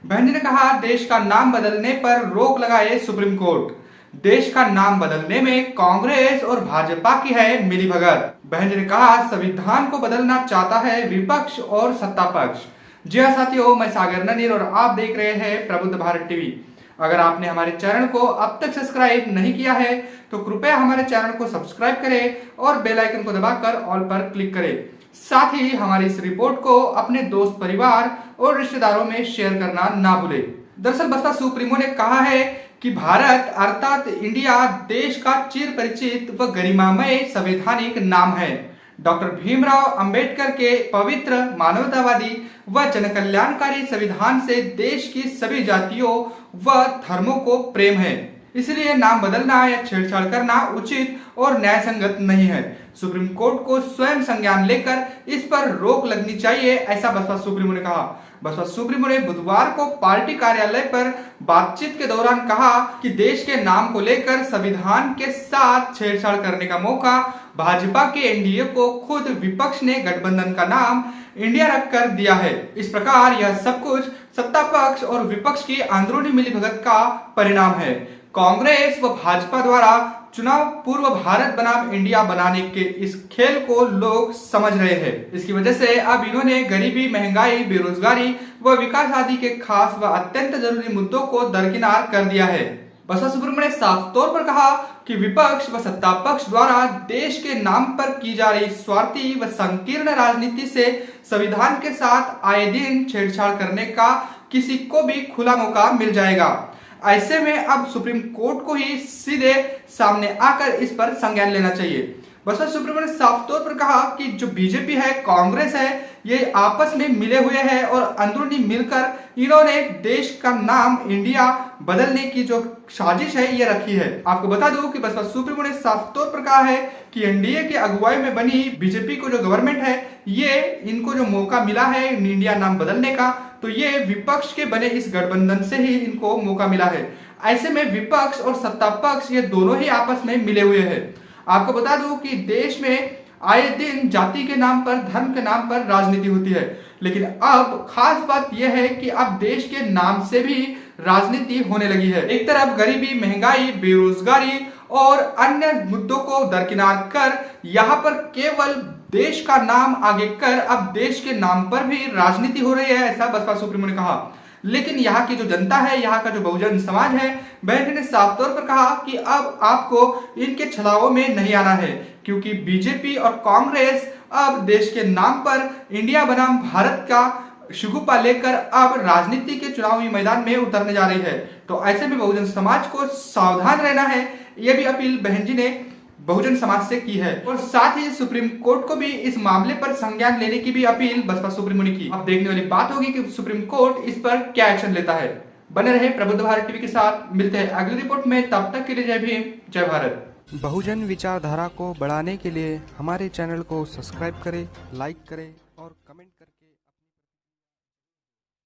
बहन जी ने कहा, देश का नाम बदलने पर रोक लगाए सुप्रीम कोर्ट। देश का नाम बदलने में कांग्रेस और भाजपा की है मिलीभगत। बहन जी ने कहा, संविधान को बदलना चाहता है विपक्ष और सत्ता पक्ष। जी हाँ साथियों, मैं सागर ननीर और आप देख रहे हैं प्रबुद्ध भारत टीवी। अगर आपने हमारे चैनल को अब तक सब्सक्राइब नहीं किया है तो कृपया हमारे चैनल को सब्सक्राइब करें और बेल आइकन को दबाकर ऑल पर क्लिक करें। साथ ही हमारी इस रिपोर्ट को अपने दोस्त, परिवार और रिश्तेदारों में शेयर करना ना भूलें। दरअसल बसपा सुप्रीमो ने कहा है कि भारत अर्थात इंडिया देश का चिर परिचित व गरिमामय संवैधानिक नाम है। डॉक्टर भीमराव अंबेडकर के पवित्र, मानवतावादी व जनकल्याणकारी संविधान से देश की सभी जातियों व धर्मों को प्रेम है। इसलिए नाम बदलना या छेड़छाड़ करना उचित और न्यायसंगत नहीं है। सुप्रीम कोर्ट को स्वयं संज्ञान लेकर इस पर रोक लगनी चाहिए, ऐसा बसपा सुप्रीमो ने कहा। बसपा सुप्रीमो ने बुधवार को पार्टी कार्यालय पर बातचीत के दौरान कहा कि देश के नाम को लेकर संविधान के साथ छेड़छाड़ करने का मौका भाजपा के एनडीए को खुद विपक्ष ने गठबंधन का नाम इंडिया रखकर दिया है। इस प्रकार यह सब कुछ सत्ता पक्ष और विपक्ष की अंदरूनी मिलीभगत का परिणाम है। कांग्रेस व भाजपा द्वारा चुनाव पूर्व भारत बनाम इंडिया बनाने के इस खेल को लोग समझ रहे हैं। इसकी वजह से अब इन्होंने गरीबी, महंगाई, बेरोजगारी व विकास आदि के खास व अत्यंत जरूरी मुद्दों को दरकिनार कर दिया है। बसपा सुप्रीमो ने साफ तौर पर कहा कि विपक्ष व सत्ता पक्ष द्वारा देश के नाम पर की जा रही स्वार्थी व संकीर्ण राजनीति से संविधान के साथ आए दिन छेड़छाड़ करने का किसी को भी खुला मौका मिल जाएगा। ऐसे में अब सुप्रीम कोर्ट को ही सीधे सामने आकर इस पर संज्ञान लेना चाहिए। बसपा सुप्रीमो ने साफ तौर पर कहा कि जो बीजेपी है, कांग्रेस है, ये आपस में मिले हुए हैं और अंदरूनी मिलकर इन्होंने देश का नाम इंडिया बदलने की जो साजिश है ये रखी है। आपको बता दूं कि बसपा सुप्रीमो ने साफ तौर पर कहा है कि एनडीए के अगुवाई में बनी बीजेपी को जो गवर्नमेंट है, ये इनको जो मौका मिला है इंडिया नाम बदलने का, तो ये विपक्ष के बने इस गठबंधन से ही इनको मौका मिला है। ऐसे में विपक्ष और सत्ता पक्ष ये दोनों ही आपस में मिले हुए हैं। आपको बता दूं कि देश में आए दिन जाति के नाम पर, धर्म के नाम पर राजनीति होती है, लेकिन अब खास बात यह है कि अब देश के नाम से भी राजनीति होने लगी है। एक तरफ गरीबी, महंगाई, बेरोजगारी और अन्य मुद्दों को दरकिनार कर यहाँ पर केवल देश का नाम आगे कर अब देश के नाम पर भी राजनीति हो रही है, ऐसा बसपा सुप्रीमो ने कहा। लेकिन यहाँ की जो जनता है, यहाँ का जो बहुजन समाज है, बहन ने साफ तौर पर कहा कि अब आपको इनके छलावों में नहीं आना है, क्योंकि बीजेपी और कांग्रेस अब देश के नाम पर इंडिया बनाम भारत का शिगुप्पा लेकर अब राजनीति के चुनावी मैदान में उतरने जा रही है। तो ऐसे में बहुजन समाज को सावधान रहना है, यह भी अपील बहन जी ने बहुजन समाज से की है। और साथ ही सुप्रीम कोर्ट को भी इस मामले पर संज्ञान लेने की भी अपील बसपा सुप्रीमो ने की। अब देखने वाली बात होगी कि सुप्रीम कोर्ट इस पर क्या एक्शन लेता है। बने रहे प्रबुद्ध भारत टीवी के साथ, मिलते हैं अगली रिपोर्ट में, तब तक के लिए जय भीम, जय भारत। बहुजन विचारधारा को बढ़ाने के लिए हमारे चैनल को सब्सक्राइब करें, लाइक करें।